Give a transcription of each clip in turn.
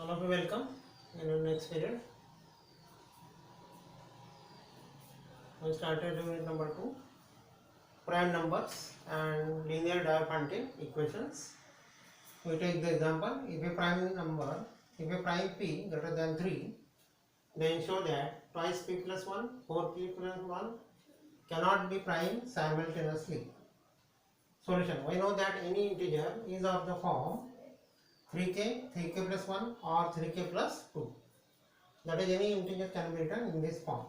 All of you welcome in our next period. We started unit number 2, prime numbers and linear Diophantine equations. We take the example, if a prime p greater than 3, then show that twice p plus 1, 4p plus 1 cannot be prime simultaneously. Solution, we know that any integer is of the form 3k, 3k plus 1 or 3k plus 2. That is, any integer can be written in this form.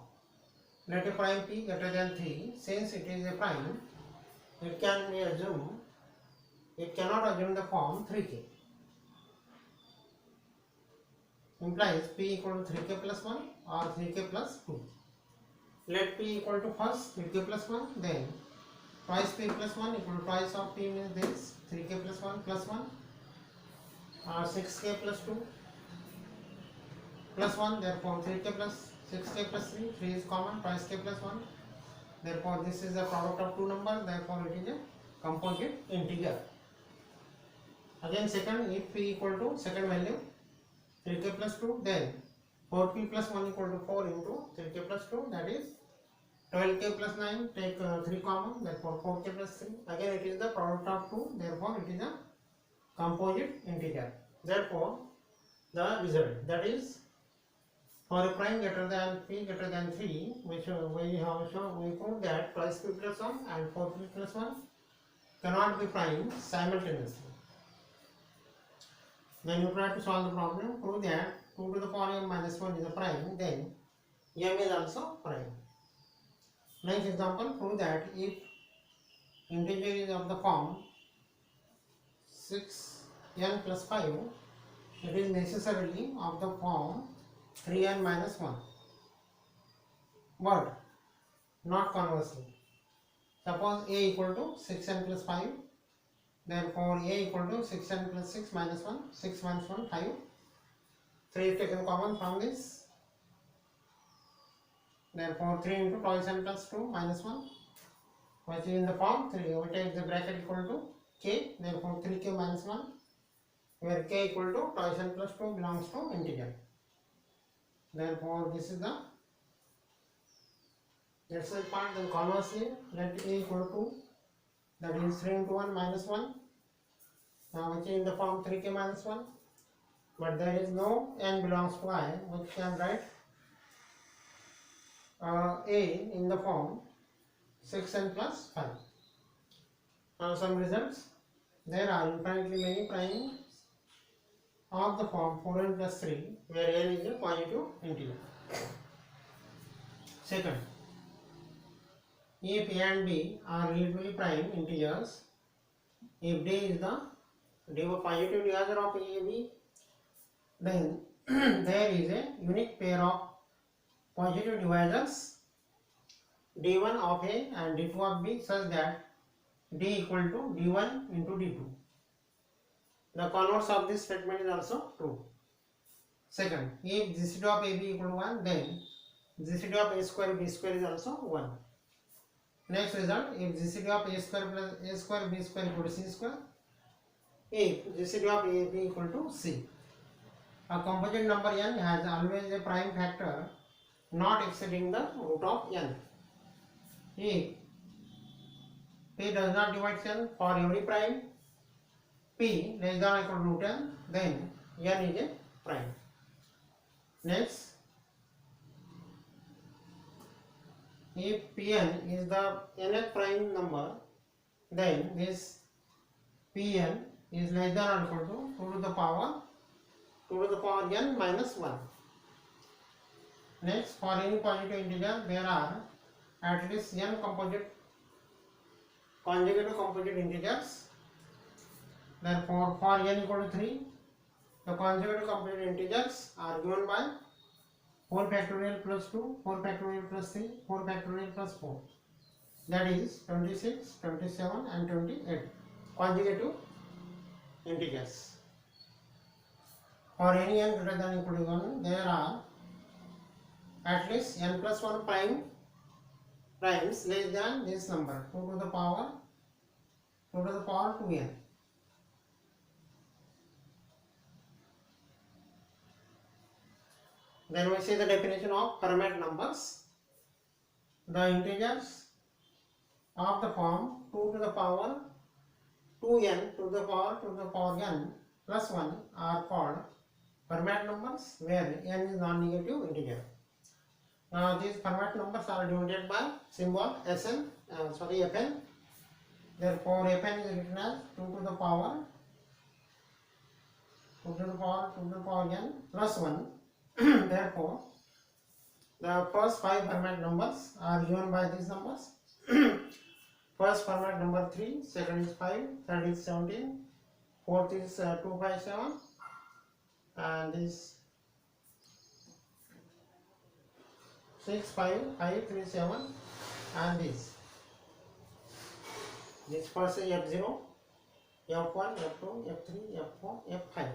Let a prime p greater than 3, since it is a prime, it cannot assume the form 3k. Implies p equal to 3k plus 1 or 3k plus 2. Let p equal to first 3k plus 1, then twice p plus 1 equal to twice of p means this 3k plus 1 or 6k plus 2 plus 1, therefore 3k plus 6k plus 3, 3 is common, twice k plus 1, therefore this is the product of two numbers, therefore it is a composite integer. Again second, if p equal to second value 3k plus 2, then 4p plus 1 equal to 4 into 3k plus 2, that is 12k plus 9, take 3 common, therefore 4k plus 3, again it is the product of 2, therefore it is a composite integer. Therefore the result, that is, for a prime greater than p greater than 3, we prove that twice p plus 1 and 4p plus 1 cannot be prime simultaneously. When you try to solve the problem, prove that 2 to the power m minus 1 is a prime, then m is also prime. Next example, prove that if integer is of the form 6n plus 5, it is necessarily of the form 3n minus 1, but not conversely. Suppose a equal to 6n plus 5, therefore a equal to 6n plus 6 minus 1, 6 minus 1, 5, 3 is taken common from this, therefore 3 into twice n plus 2 minus 1, which is in the form 3, we take the bracket equal to k, therefore 3k minus 1, where k equal to twice n plus 2 belongs to integer. Therefore this is the exercise part. Then conversely, let a equal to, that is 3 into 1 minus 1, which is in the form 3k minus 1, but there is no n belongs to I, which can write a in the form 6n plus 5. Now some results. There are infinitely many primes of the form 4n plus 3, where n is a positive integer. Second, if a and b are relatively prime integers, if d is the positive divisor of a and b, then there is a unique pair of positive divisors d1 of a and d2 of b, such that d equal to d1 into d2. The converse of this statement is also true. Second, if GCD of AB equal to 1, then GCD of A square B square is also 1. Next result, if GCD of A square plus A square B square equal to C square, if GCD of AB equal to C. A composite number n has always a prime factor not exceeding the root of n. If p does not divide n for every prime p less than or equal to root n, then n is a prime. Next, if Pn is the nth prime number, then this Pn is less than or equal to 2 to the power n minus 1. Next, for any positive integer, there are at least n conjugative composite integers. Therefore, for n equal to 3, the conjugative composite integers are given by 4 factorial plus 2, 4 factorial plus 3, 4 factorial plus 4. That is 26, 27 and 28 conjugative integers. For any n greater than or equal to 1, there are at least n plus 1 primes less than this number, 2 to the power 2n. Then we see the definition of Fermat numbers. The integers of the form 2 to the power 2n to the power n plus 1 are called Fermat numbers, where n is non-negative integer. These Fermat numbers are denoted by symbol Fn. Therefore, Fn is written as 2 to the power n plus 1. Therefore, the first 5 Fermat numbers are given by these numbers. First Fermat number 3, second is 5, third is 17, fourth is 257, and this 6, 5, 5, 3, 7, and this first is F0, F1, F2, F3, F4, F5.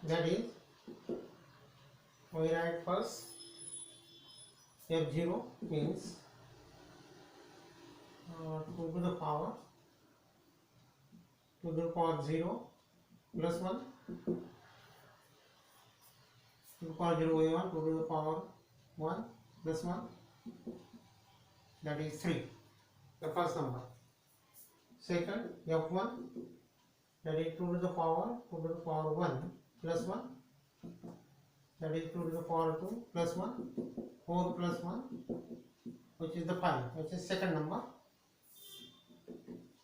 That is, we write first F0 means 2 to the power 0 plus 1, 2 to the power 0 by 1, 2 to the power 1 plus 1, that is 3, the first number. Second, F1, that is 2 to the power 1 plus 1, that is 2 to the power 2 plus 1, 4 plus 1, which is the 5, which is second number.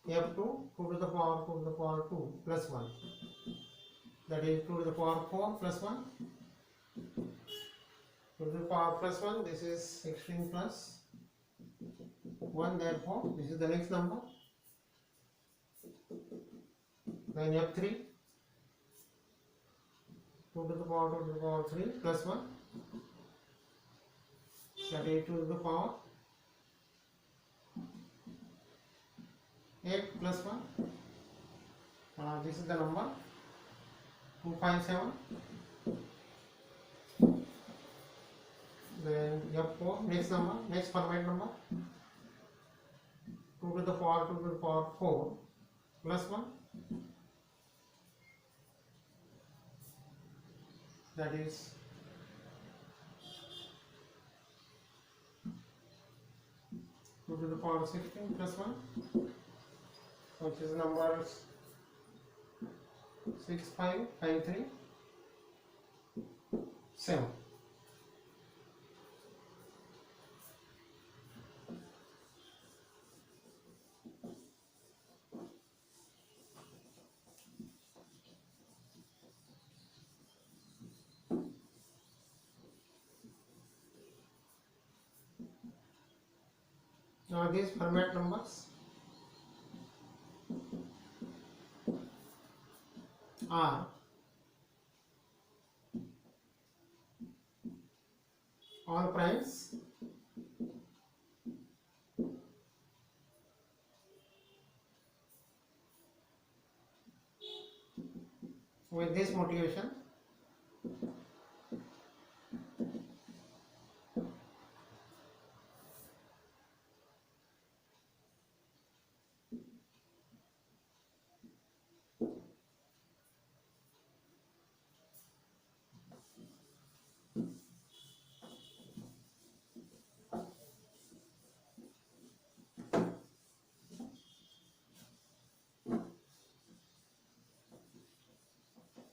F2, 2 to the power 2 plus 1, that is 2 to the power 4 plus 1, 2 to the power plus 1, this is 16 plus 1, therefore this is the next number. Then F3, 2 to the power 3 plus 1, that is 2 to the power 8 plus 1. This is the number 257. Then F4, next number, next Fermat number, 2 to the power 4 plus 1, that is 2 to the power 16 plus 1, which is numbers 6, 5, 5, 3, 7. Now these Fermat numbers are all primes with this motivation.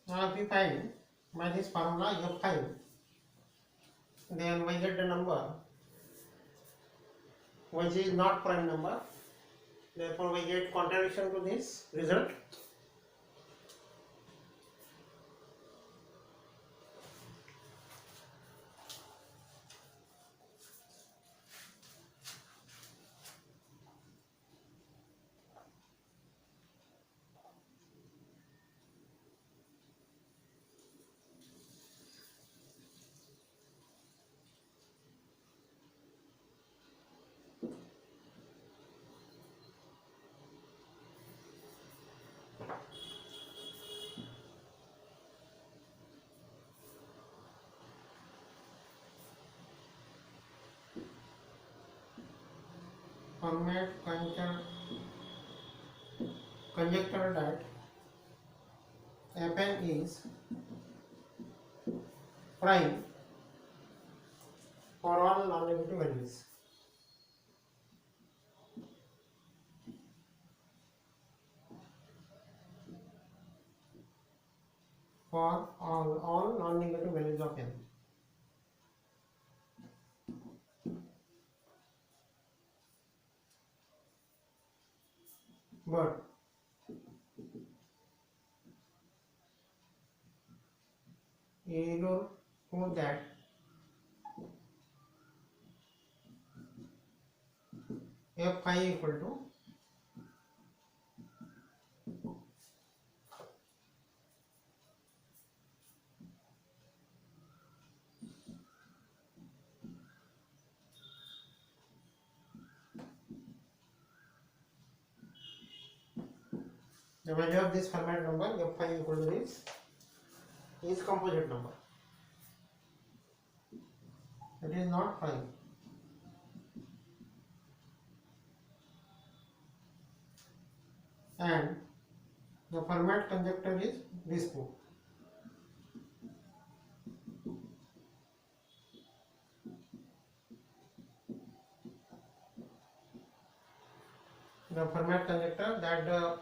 Now if we find by this formula F5, then we get the number which is not prime number, Therefore, we get contradiction to this result. Fermat conjecture that Fn is prime for all non-negative values. For all non-negative values of n. But you know that f phi equal to the value of this Fermat number f phi equal to this is composite number. It is not prime. And the Fermat conjecture is disproved. The Fermat conjecture that the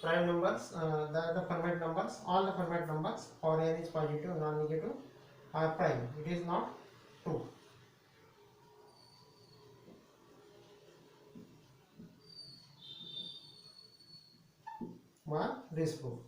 prime numbers, that the Fermat numbers, all the Fermat numbers for n is positive, non-negative are prime. It is not true. Was disproved.